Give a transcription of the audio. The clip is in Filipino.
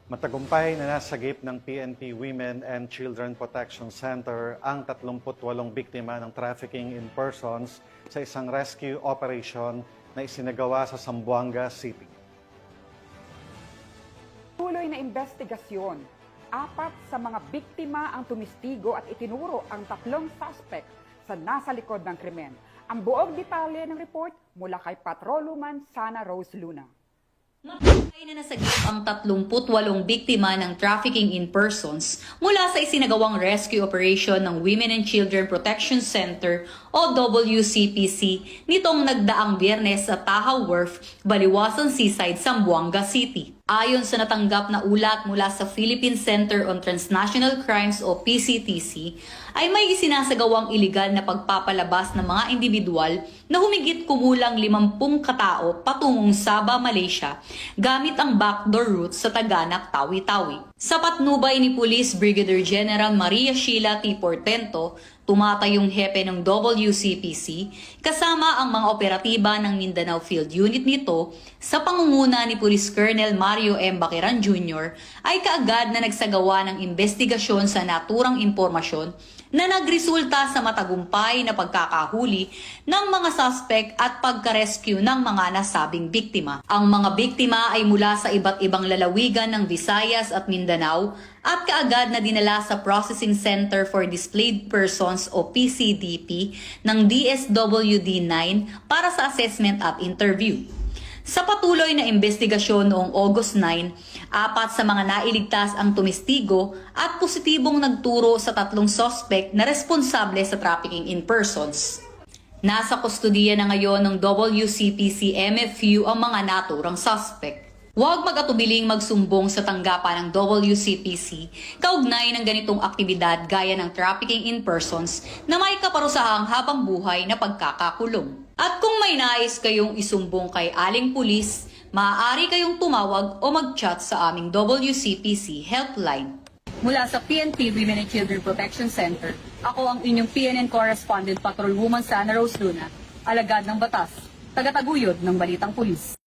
Matagumpay na nasagip ng PNP Women and Children Protection Center ang 38 biktima ng trafficking in persons sa isang rescue operation na isinagawa sa Zamboanga City. Tuloy na investigasyon. 4 sa mga biktima ang tumistigo at itinuro ang 3 suspect sa nasa likod ng krimen. Ang buong detalye ng report mula kay Patrolwoman Sana Rose Luna. Matagumpay na nasagip ang 38 biktima ng trafficking in persons mula sa isinagawang rescue operation ng Women and Children Protection Center o WCPC nitong nagdaang Biyernes sa Tahaw Wharf, Baliwasan Seaside, Zamboanga City. Ayon sa natanggap na ulat mula sa Philippine Center on Transnational Crimes o PCTC, ay may isinasagawang iligal na pagpapalabas ng mga individual na humigit kumulang 50 katao patungong Sabah, Malaysia gamit ang backdoor route sa Taganak, Tawi-Tawi. Sa patnubay ni Police Brigadier General Maria Sheila T. Portento, tumatayong hepe ng WCPC kasama ang mga operatiba ng Mindanao Field Unit nito sa pangunguna ni Police Colonel Mario M. Baquiran Jr. ay kaagad na nagsagawa ng investigasyon sa naturang impormasyon na nagresulta sa matagumpay na pagkakahuli ng mga suspect at pagka-rescue ng mga nasabing biktima. Ang mga biktima ay mula sa iba't ibang lalawigan ng Visayas at Mindanao at kaagad na dinala sa Processing Center for Displaced Persons o PCDP ng DSWD-9 para sa assessment at interview. Sa patuloy na investigasyon noong August 9, 4 sa mga nailigtas ang tumistigo at positibong nagturo sa 3 suspect na responsable sa trafficking in persons. Nasa kustodiya na ngayon ng WCPC MFU ang mga naturang suspect. Huwag mag-atubiling magsumbong sa tanggapan ng WCPC kaugnay ng ganitong aktibidad gaya ng trafficking in persons na may kaparusahang habang buhay na pagkakakulong. At kung may nais kayong isumbong kay Aling Pulis, maaari kayong tumawag o mag-chat sa aming WCPC helpline. Mula sa PNP Women and Children Protection Center, ako ang inyong PNN Correspondent Patrolwoman Sana Rose Luna, alagad ng batas, tagataguyod ng Balitang Pulis.